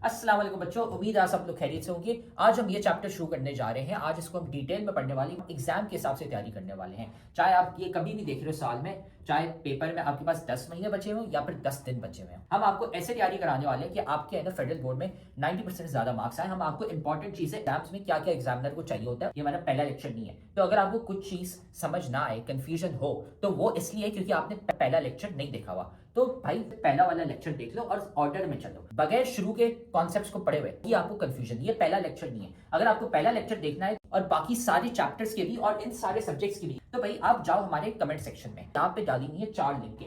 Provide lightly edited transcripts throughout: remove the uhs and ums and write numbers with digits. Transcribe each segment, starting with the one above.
अस्सलाम वालेकुम बच्चों, उम्मीद है आप सब लोग खैरियत से होंगे। आज हम ये चैप्टर शुरू करने जा रहे हैं। आज इसको हम डिटेल में पढ़ने वाले हैं, एग्जाम के हिसाब से तैयारी करने वाले हैं। चाहे आप ये कभी भी देख रहे हो साल में, चाहे पेपर में आपके पास 10 महीने बचे हों या फिर 10 दिन बचे हुए हैं, हम आपको ऐसे तैयारी कराने वाले हैं कि आपके है ना फेडरल बोर्ड में 90% से ज्यादा मार्क्स आए। हम आपको इंपॉर्टेंट चीजें एग्जाम्स में क्या क्या एग्जामिनर को चाहिए होता है, ये हमारा पहला लेक्चर नहीं है। तो अगर आपको कुछ चीज समझ ना आए, कंफ्यूजन हो, तो वो इसलिए क्योंकि आपने पहला लेक्चर नहीं देखा हुआ। तो भाई पहला वाला लेक्चर देख लो और ऑर्डर में चलो, बगैर शुरू के कॉन्सेप्ट्स को पढ़े हुए ये आपको कंफ्यूजन, ये पहला लेक्चर नहीं है। अगर आपको पहला लेक्चर देखना है और बाकी सारे चैप्टर्स के भी और इन सारे सब्जेक्ट्स के भी, तो भाई आप जाओ हमारे कमेंट सेक्शन में, यहाँ पे डाली हुई है 4 लिंक।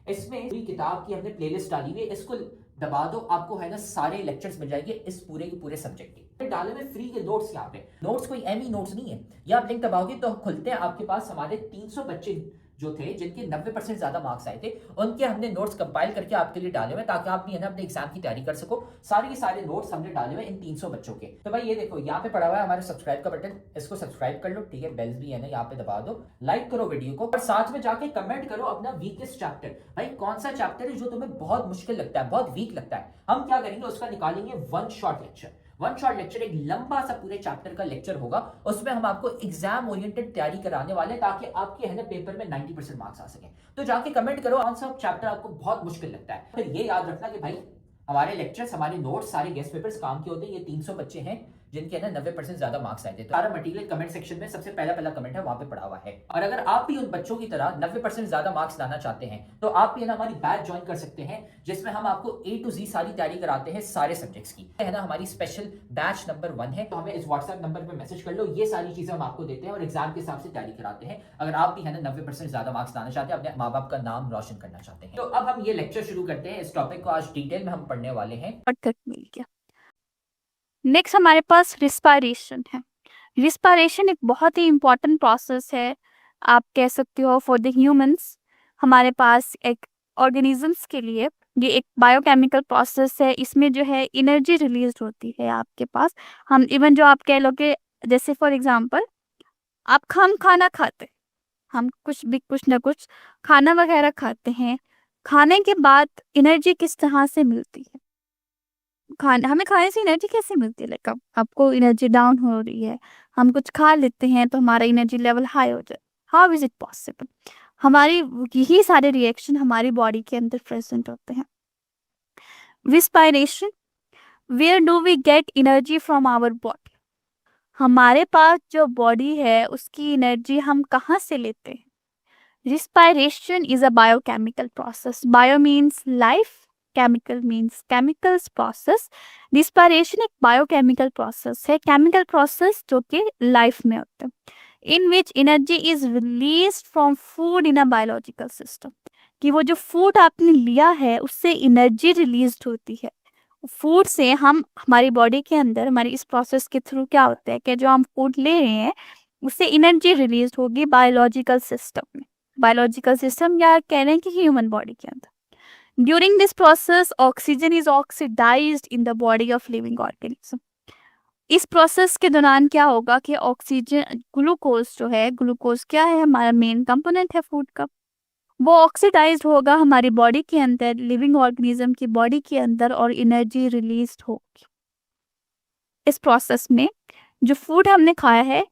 इसमें पूरी किताब की हमने प्लेलिस्ट डाली हुई है, इसको दबा दो, आपको है ना सारे लेक्चर्स मिल जाएंगे इस पूरे के पूरे सब्जेक्ट के। डाले हुए फ्री के नोट्स, यहाँ पे नोट्स कोई एमी नोट्स नहीं है। ये आप लिंक दबाओगे तो खुलते हैं, आपके पास हमारे 300 बच्चे जो थे जिनके 90% ज्यादा मार्क्स आए थे, उनके हमने नोट्स कंपाइल करके आपके लिए डाले हुए ताकि आप भी है ना अपने एग्जाम की तैयारी कर सको। सारे के सारे नोट्स हमने डाले हुए इन 300 बच्चों के। तो भाई ये देखो यहाँ पे पड़ा हुआ है हमारे सब्सक्राइब का बटन, इसको सब्सक्राइब कर लो, ठीक है। बेल्स भी है ना यहाँ पे दबा दो, लाइक करो वीडियो को और साथ में जाके कमेंट करो अपना वीकेस्ट चैप्टर। भाई कौन सा चैप्टर है जो तुम्हें बहुत मुश्किल लगता है, बहुत वीक लगता है, हम क्या करेंगे उसका निकालेंगे one shot lecture. One shot lecture एक लंबा सा पूरे चैप्टर का लेक्चर होगा, उसमें हम आपको एग्जाम ओरिएंटेड तैयारी कराने वाले हैं ताकि आपके है ना पेपर में 90% मार्क्स आ सके। तो जाके कमेंट करो कौन सा चैप्टर आपको बहुत मुश्किल लगता है। फिर ये याद रखना कि भाई हमारे लेक्चर्स, हमारे नोट्स, सारे गेस्ट पेपर्स काम के होते हैं। ये 300 बच्चे हैं जिनके ना 90% ज्यादा मार्क्स आए थे। तो सारा मटेरियल कमेंट सेक्शन में सबसे पहला कमेंट है, वहां पे पड़ा हुआ है। और अगर आप भी उन बच्चों की तरह 90% ज्यादा मार्क्स लाना चाहते हैं तो आप भी है ना हमारी बैच ज्वाइन कर सकते हैं, जिसमें हम आपको A to Z सारी तैयारी कराते हैं सारे सब्जेक्ट्स की, है ना। हमारी स्पेशल बैच नंबर 1 है, तो हमें इस व्हाट्सएप नंबर पर मैसेज कर लो। ये सारी चीजें हम आपको देते हैं और एग्जाम के हिसाब से तैयारी कराते हैं। अगर आप भी है ना 90% ज्यादा मार्क्स लाना चाहते हैं, अपने माँ बाप का नाम रोशन करना चाहते हैं। तो अब हम ये लेक्चर शुरू करते हैं। इस टॉपिक को आज डिटेल में हम पढ़ने वाले हैं। शॉर्टकट मिल गया। नेक्स्ट हमारे पास रिस्पायरेशन है। रिस्पायरेशन एक बहुत ही इंपॉर्टेंट प्रोसेस है, आप कह सकते हो फॉर द ह्यूमंस। हमारे पास एक ऑर्गेनिजम्स के लिए ये एक बायोकेमिकल प्रोसेस है। इसमें जो है एनर्जी रिलीज होती है आपके पास। हम इवन जो आप कह लो कि जैसे फॉर एग्जांपल हम खाना खाते हैं, हम कुछ ना कुछ खाना वगैरह खाते हैं। खाने के बाद एनर्जी किस तरह से मिलती है, खाना हमें खाने से एनर्जी कैसे मिलती है? लाइक आपको एनर्जी डाउन हो रही है, हम कुछ खा लेते हैं तो हमारा एनर्जी लेवल हाई हो जाए। How is it possible? हमारी यही सारे रिएक्शन हमारी बॉडी के अंदर प्रेजेंट होते हैं। Respiration, where do we get energy from our body? हमारे पास जो बॉडी है उसकी एनर्जी हम कहाँ से लेते हैं? Respiration is a biochemical process. Bio means life, chemical means chemicals process. Respiration एक biochemical process है, chemical process जो कि life में होता है, in which energy is released from food in a biological system. कि वो जो food आपने लिया है उससे energy released होती है। फूड से हम हमारी बॉडी के अंदर हमारी इस प्रोसेस के थ्रू क्या होता है कि जो हम फूड ले रहे हैं उससे एनर्जी रिलीज होगी बायोलॉजिकल सिस्टम में, बायोलॉजिकल सिस्टम या कह रहे हैं कि ह्यूमन बॉडी के अंदर। During this process oxygen is oxidized in the body of living organism. इस प्रोसेस के दौरान क्या होगा कि ऑक्सीजन, ग्लूकोज जो है, ग्लूकोज क्या है, हमारा मेन कंपोनेंट है फूड का, वो ऑक्सीडाइज्ड होगा हमारी बॉडी के अंदर, लिविंग ऑर्गेनिज्म की बॉडी के अंदर, और एनर्जी रिलीज होगी। इस प्रोसेस में जो फूड हमने खाया है,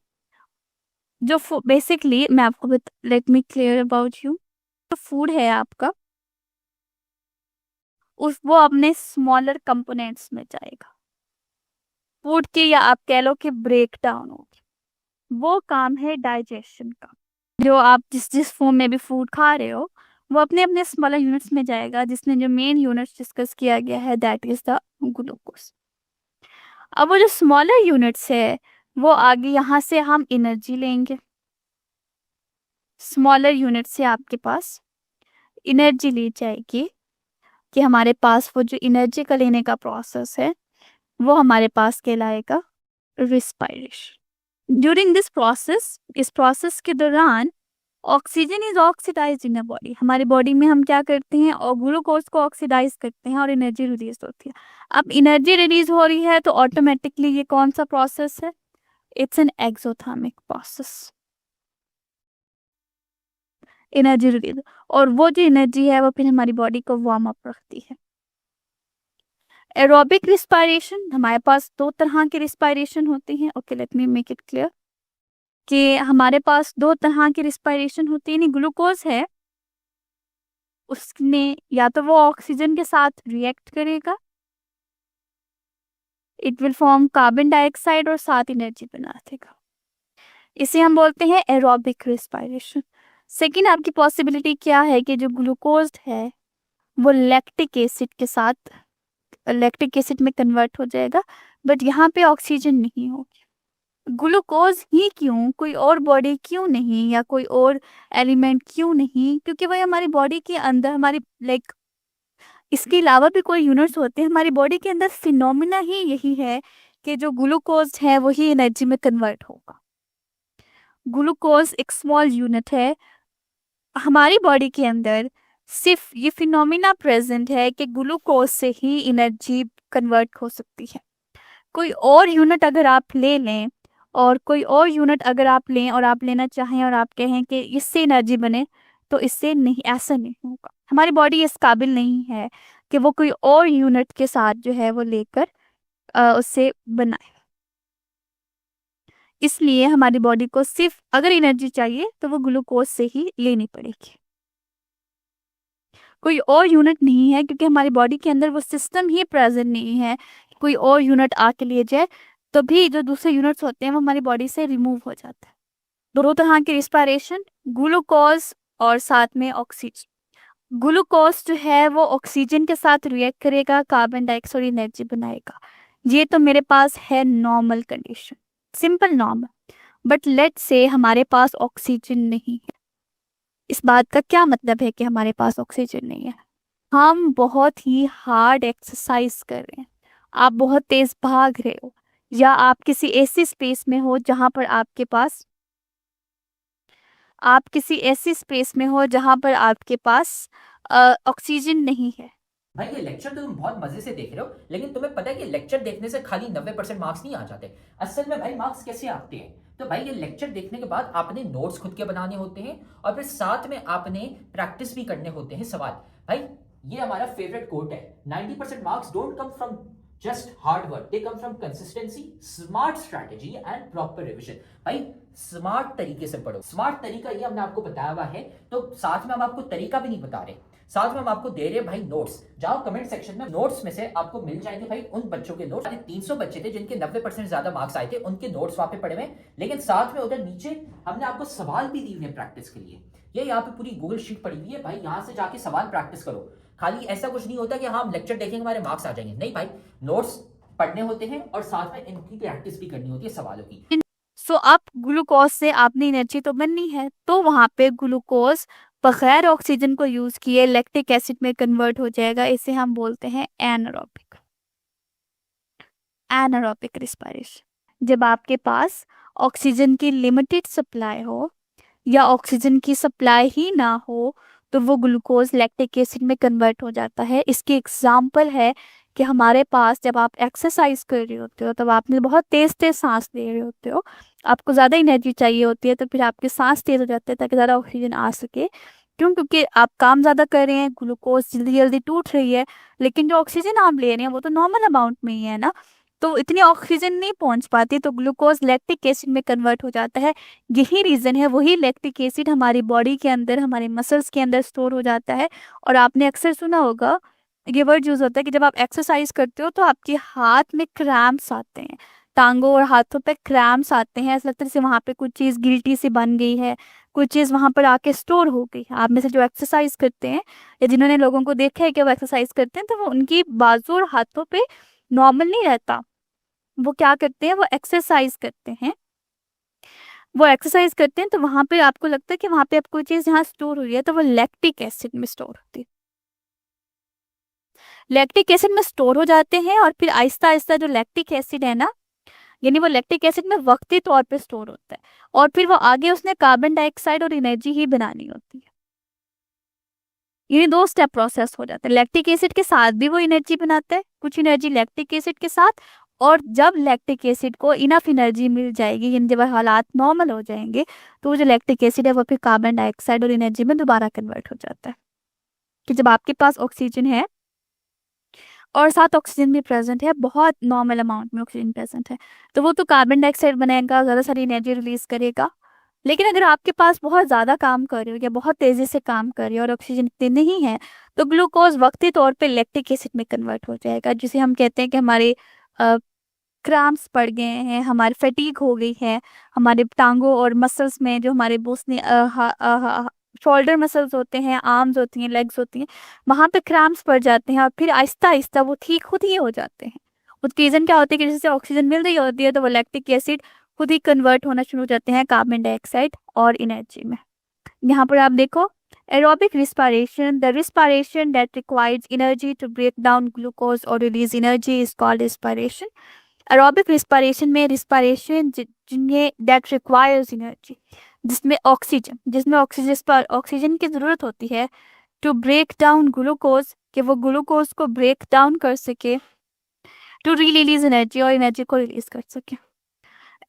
जो बेसिकली मैं आपको let me clear about you, जो फूड है आपका वो अपने स्मॉलर कंपोनेंट्स में जाएगा। फूड की या आप कह लो कि ब्रेक डाउन होगी, वो काम है डाइजेशन का। जो आप जिस जिस फॉर्म में भी फूड खा रहे हो वो अपने अपने स्मॉलर यूनिट्स में जाएगा, जिसमें जो मेन यूनिट्स डिस्कस किया गया है दैट इज द ग्लूकोज। अब वो जो स्मॉलर यूनिट्स है वो आगे यहाँ से हम एनर्जी लेंगे, स्मॉलर यूनिट से आपके पास एनर्जी ली जाएगी, कि हमारे पास वो जो एनर्जी का लेने का प्रोसेस है वो हमारे पास कहलाएगा रिस्पायरेशन। ड्यूरिंग दिस प्रोसेस, इस प्रोसेस के दौरान oxygen is oxidize in a body. हमारी बॉडी में हम क्या करते हैं, और ग्लूकोज को ऑक्सीडाइज करते हैं और एनर्जी रिलीज होती है। अब एनर्जी रिलीज हो रही है तो ऑटोमेटिकली ये कौन सा प्रोसेस है? It's an exothermic process, energy release. और वो जो एनर्जी है वो फिर हमारी बॉडी को वार्म अप रखती है। एरोबिक रिस्पायरेशन, हमारे पास दो तरह के रिस्पायरेशन होते हैं. Okay, let me make it clear कि हमारे पास दो तरह की रिस्पायरेशन होती है. ग्लूकोज है, उसने या तो वो ऑक्सीजन के साथ रिएक्ट करेगा, it will form carbon dioxide और साथ एनर्जी बना देगा. इसे हम बोलते हैं एरोबिक रिस्पायरेशन. सेकेंड आपकी पॉसिबिलिटी क्या है कि जो ग्लूकोज है वो लैक्टिक एसिड के साथ लैक्टिक एसिड में कन्वर्ट हो जाएगा, बट यहाँ पे ऑक्सीजन नहीं होगी. ग्लूकोज ही क्यों, कोई और बॉडी क्यों नहीं, या कोई और एलिमेंट क्यों नहीं? क्योंकि वही हमारी बॉडी के अंदर हमारी लाइक इसके अलावा भी कोई यूनिट्स होते हैं. हमारी बॉडी के अंदर फिनोमिना ही यही है कि जो ग्लूकोज है वही एनर्जी में कन्वर्ट होगा. ग्लूकोज एक स्मॉल यूनिट है हमारी बॉडी के अंदर. सिर्फ ये फिनोमिना प्रेजेंट है कि ग्लूकोज से ही एनर्जी कन्वर्ट हो सकती है. कोई और यूनिट अगर आप ले लें और आप लेना चाहें और आप कहें कि इससे एनर्जी बने, तो इससे नहीं, ऐसा नहीं होगा. हमारी बॉडी इस काबिल नहीं है कि वो कोई और यूनिट के साथ जो है वो लेकर उससे बनाए. इसलिए हमारी बॉडी को सिर्फ अगर एनर्जी चाहिए तो वो ग्लूकोज से ही लेनी पड़ेगी, कोई और यूनिट नहीं है. क्योंकि हमारी बॉडी के अंदर वो सिस्टम ही प्रेजेंट नहीं है, कोई और यूनिट आके लिए जाए, तो भी जो दूसरे यूनिट्स होते हैं वो हमारी बॉडी से रिमूव हो जाता है. दोनों तरह की रिस्पायरेशन, ग्लूकोज और साथ में ऑक्सीजन. ग्लूकोज जो है वो ऑक्सीजन के साथ रिएक्ट करेगा, कार्बन डाइऑक्साइड एनर्जी बनाएगा. ये तो मेरे पास है normal condition, simple normal. But let से हमारे पास ऑक्सीजन नहीं है. इस बात का क्या मतलब है कि हमारे पास ऑक्सीजन नहीं है? हम बहुत ही हार्ड एक्सरसाइज कर रहे हैं, आप बहुत तेज भाग रहे हो, या आप किसी ऐसी स्पेस में हो जहां पर आपके पास ऑक्सीजन नहीं है. भाई ये लेक्चर तो तुम बहुत मजे से देख रहे हो, लेकिन तुम्हें पता है कि लेक्चर देखने से खाली 90% मार्क्स नहीं आ जाते. असल में भाई मार्क्स कैसे आते हैं? तो भाई ये लेक्चर देखने के बाद आपने नोट्स खुद के बनाने होते हैं, और फिर साथ में आपने प्रैक्टिस भी करने होते हैं सवाल. भाई ये हमारा फेवरेट कोट है, 90% marks don't come from just hard work, they come from consistency, smart strategy and proper revision. भाई स्मार्ट तरीके से पढ़ो. स्मार्ट तरीका ये हमने आपको बताया हुआ है, तो साथ में हम आपको तरीका भी नहीं बता रहे, साथ में हम आपको दे रहे हैं भाई नोट्स. जाओ कमेंट सेक्शन में, नोट्स में से आपको मिल जाएंगे भाई उन बच्चों के नोट्स. 300 बच्चे थे जिनके 90% ज्यादा मार्क्स आए थे, उनके नोट्स वहां पे पड़े हुए. लेकिन साथ में उधर नीचे हमने आपको सवाल भी दिए हुए प्रैक्टिस के लिए. ये यहाँ पे पूरी गूगल शीट पड़ी हुई है भाई, यहाँ से जाके सवाल प्रैक्टिस करो. खाली ऐसा कुछ नहीं होता कि हाँ हम लेक्चर देखेंगे हमारे मार्क्स आ जाएंगे, नहीं भाई. नोट्स पढ़ने होते हैं और साथ में इनकी प्रैक्टिस भी करनी होती है सवालों की. सो अब ग्लूकोज से आपने एनर्जी तो बननी है, तो वहां पे ग्लूकोज बगैर ऑक्सीजन को यूज किए लैक्टिक एसिड में कन्वर्ट हो जाएगा. इसे हम बोलते हैं एनारोबिक रिस्पायरेशन. जब आपके पास ऑक्सीजन की लिमिटेड सप्लाई हो या ऑक्सीजन की सप्लाई ही ना हो, तो वो ग्लूकोज लैक्टिक एसिड में कन्वर्ट हो जाता है. इसकी एग्जाम्पल है कि हमारे पास जब आप एक्सरसाइज कर रहे होते हो, तब आपने बहुत तेज तेज सांस ले रहे होते हो, आपको ज़्यादा एनर्जी चाहिए होती है, तो फिर आपके सांस तेज हो जाते हैं ताकि ज़्यादा ऑक्सीजन आ सके. क्यों? क्योंकि आप काम ज़्यादा कर रहे हैं, ग्लूकोज जल्दी जल्दी टूट रही है, लेकिन जो ऑक्सीजन आप ले रहे हैं वो तो नॉर्मल अमाउंट में ही है ना, तो इतनी ऑक्सीजन नहीं पहुंच पाती, तो ग्लूकोज लैक्टिक एसिड में कन्वर्ट हो जाता है. यही रीज़न है, वही लैक्टिक एसिड हमारी बॉडी के अंदर, हमारे मसल्स के अंदर स्टोर हो जाता है. और आपने अक्सर सुना होगा, ये वर्ड यूज होता है कि जब आप एक्सरसाइज करते हो तो आपके हाथ में क्रैम्प्स आते हैं, टांगों और हाथों पे क्रैम्प्स आते हैं. ऐसा लगता है जैसे वहां पे कुछ चीज़ गिल्टी सी बन गई है, कुछ चीज़ वहां पर आके स्टोर हो गई है. आप में से जो एक्सरसाइज करते हैं या जिन्होंने लोगों को देखा है कि वो एक्सरसाइज करते हैं, तो वो उनकी बाजू और हाथों पे नॉर्मल नहीं रहता. वो क्या करते हैं, वो एक्सरसाइज करते हैं, तो वहां पे आपको लगता है कि वहां पे अब कोई चीज़ यहाँ स्टोर हुई है, तो वो लैक्टिक एसिड में स्टोर होती है. लैक्टिक एसिड में स्टोर हो जाते हैं, और फिर आहिस्ता आहिस्ता जो लैक्टिक एसिड है ना, यानी वो लैक्टिक एसिड में वक्ती तौर पे स्टोर होता है, और फिर वो आगे उसने कार्बन डाइऑक्साइड और एनर्जी ही बनानी होती है. ये दो स्टेप प्रोसेस हो जाता है. लैक्टिक एसिड के साथ भी वो एनर्जी बनाता है, कुछ एनर्जी लैक्टिक एसिड के साथ, और जब लैक्टिक एसिड को इनफ एनर्जी मिल जाएगी, यानी जब हालात नॉर्मल हो जाएंगे, तो वो जो लैक्टिक एसिड है वो फिर कार्बन डाइऑक्साइड और एनर्जी में दोबारा कन्वर्ट हो जाता है. कि जब आपके पास ऑक्सीजन है और साथ ऑक्सीजन भी प्रेजेंट है, बहुत नॉर्मल अमाउंट में ऑक्सीजन प्रेजेंट है, तो वो तो कार्बन डाइऑक्साइड बनाएगा, ज़्यादा सारी एनर्जी रिलीज करेगा। लेकिन अगर आपके पास बहुत ज़्यादा काम कर रही हो या बहुत तेज़ी से काम कर रही हो और ऑक्सीजन इतनी नहीं है, तो ग्लूकोज वक्ती तौर पे लैक्टिक एसिड में कन्वर्ट हो जाएगा, जिसे हम कहते हैं कि हमारे क्रैम्प्स पड़ गए हैं, हमारी फटीग हो गई है, हमारे टांगों और मसल्स में जो हमारे बोसने शोल्डर मसल्स होते हैं, आर्म्स होती हैं, लेग्स होती हैं, वहाँ पे क्रैम्प्स पड़ जाते हैं और फिर आहिस्ता आहिस्ता वो ठीक खुद ही हो जाते हैं। उसकी रीज़न क्या होती है कि जैसे ऑक्सीजन मिल रही होती है तो वो लैक्टिक एसिड खुद ही कन्वर्ट होना शुरू हो जाते हैं कार्बन डाइऑक्साइड और एनर्जी में। यहाँ पर आप देखो, aerobic respiration, the respiration that requires energy to break down glucose or release energy is called respiration. Aerobic respiration में respiration जिन्हें that requires energy, जिसमें ऑक्सीजन की ज़रूरत होती है to break down glucose, कि वो ग्लूकोज को ब्रेक डाउन कर सके, to release energy और एनर्जी को रिलीज कर सके।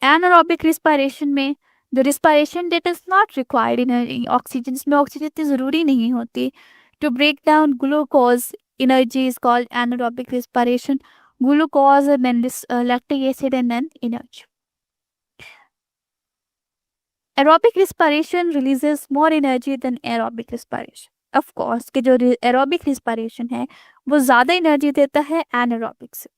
Anaerobic respiration में the respiration that is not required in oxygen, इसमें ऑक्सीजन इतनी ज़रूरी नहीं होती, to break down glucose energy is called anaerobic respiration. Glucose and then this lactic acid and then energy. Aerobic respiration releases more energy than aerobic respiration. Of course कि जो aerobic respiration है वो ज़्यादा energy देता है anaerobic से।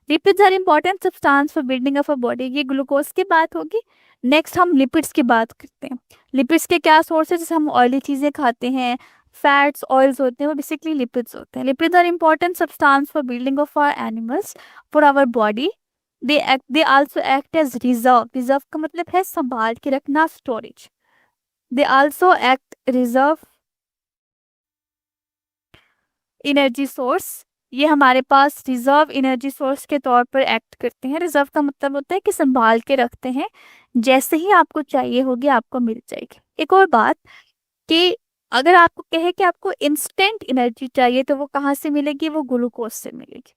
Lipids are important substance for building of a body, ये glucose की बात होगी। नेक्स्ट हम लिपिड्स की बात करते हैं। लिपिड्स के क्या सोर्स है, जैसे हम ऑयली चीज़ें खाते हैं, फैट्स ऑयल्स होते हैं, वो बेसिकली लिपिड्स होते हैं। Lipids are important substance for building of our animals, for our body. They also act as reserve, reserve का मतलब है संभाल के रखना, storage. They also act reserve energy source, ये हमारे पास रिजर्व एनर्जी सोर्स के तौर पर एक्ट करते हैं। रिजर्व का मतलब होता है कि संभाल के रखते हैं, जैसे ही आपको चाहिए होगी आपको मिल जाएगी। एक और बात कि अगर आपको कहे कि आपको इंस्टेंट एनर्जी चाहिए तो वो कहाँ से मिलेगी, वो ग्लूकोज से मिलेगी।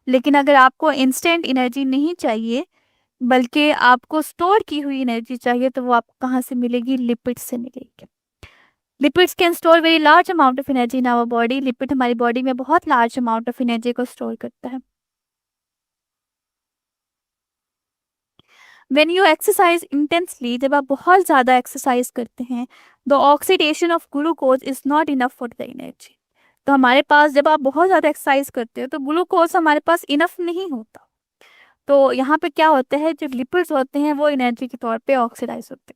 लेकिन अगर आपको इंस्टेंट एनर्जी नहीं चाहिए बल्कि आपको स्टोर की हुई एनर्जी चाहिए तो वो आपको कहाँ से मिलेगी, लिपिड से मिलेगी। Lipids can store very large amount of energy in our body, lipid हमारी बॉडी में बहुत लार्ज अमाउंट ऑफ एनर्जी को स्टोर करता है। When you exercise intensely, जब आप बहुत ज़्यादा एक्सरसाइज करते हैं, the oxidation of glucose is not enough for the energy. तो हमारे पास जब आप बहुत ज़्यादा एक्सरसाइज करते हो तो ग्लूकोज हमारे पास इनफ नहीं होता, तो यहाँ पे क्या होता है, जो लिपिड्स होते हैं वो एनर्जी के तौर पे ऑक्सीडाइज होते हैं।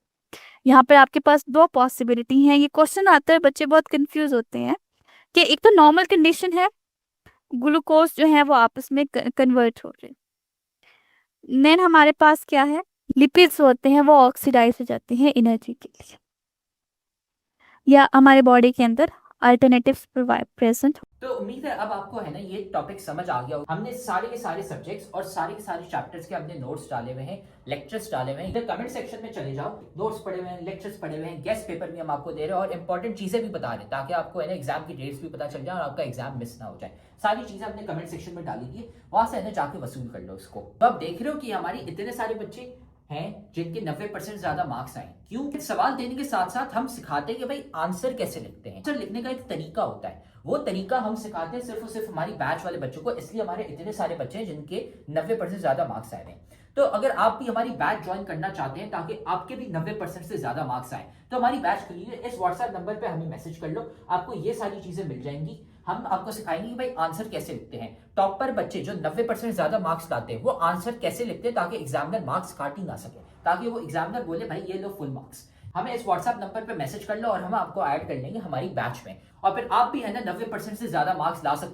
यहाँ पर आपके पास दो पॉसिबिलिटी हैं। ये क्वेश्चन आता है, बच्चे बहुत कंफ्यूज होते हैं कि एक तो नॉर्मल कंडीशन है, ग्लूकोज जो है वो आपस में कन्वर्ट हो रहे हैं, देन हमारे पास क्या है, लिपिड्स होते हैं वो ऑक्सीडाइज हो जाते हैं एनर्जी के लिए, या हमारे बॉडी के अंदर अल्टरनेटिव्स प्रेजेंट। तो उम्मीद है अब आपको है ना ये टॉपिक समझ आ गया। हमने सारे के सारे सब्जेक्ट्स और सारे के सारे चैप्टर्स के अपने नोट्स डाले हुए हैं, लेक्चर्स डाले हुए हैं। इधर कमेंट सेक्शन में चले जाओ, नोट्स पढ़े हुए हैं, लेक्चर्स पढ़े हुए हैं, गेस्ट पेपर भी हम आपको दे रहे हैं और इंपॉर्टेंट चीजें भी बता रहे हैं, ताकि आपको है ना एग्जाम की डेट्स भी पता चल जाए और आपका एग्जाम मिस ना हो जाए। सारी चीजें अपने कमेंट सेक्शन में डाली थी, वहां से है ना जाके वसूल कर लो उसको। तो आप देख रहे हो कि हमारी इतने सारे बच्चे हैं जिनके 90% ज्यादा मार्क्स आए। क्यों? सवाल देने के साथ साथ हम सिखाते हैं कि भाई आंसर कैसे लिखते हैं। आंसर लिखने का एक तरीका होता है, वो तरीका हम सिखाते हैं सिर्फ और सिर्फ हमारी बैच वाले बच्चों को, इसलिए हमारे इतने सारे बच्चे हैं जिनके 90% ज्यादा मार्क्स आए हैं। तो अगर आप भी हमारी बैच ज्वाइन करना चाहते हैं ताकि आपके भी 90% से ज्यादा मार्क्स आए, तो हमारी बैच खुली है। इस व्हाट्सएप नंबर पे हमें मैसेज कर लो, आपको ये सारी चीजें मिल जाएंगी। हम आपको सिखाएंगे कि भाई आंसर कैसे लिखते हैं। टॉपर बच्चे जो 90% ज्यादा मार्क्स लाते हैं वो आंसर कैसे लिखते हैं ताकि एग्जामिनर मार्क्स काट ही ना सके, ताकि वो एग्जामिनर बोले भाई ये लो फुल मार्क्स। हमें इस व्हाट्सएप नंबर पे मैसेज कर लो और हम आपको ऐड कर लेंगे हमारी बैच में, और फिर आप भी है ना 90% से ज्यादा मार्क्स ला सकते हैं।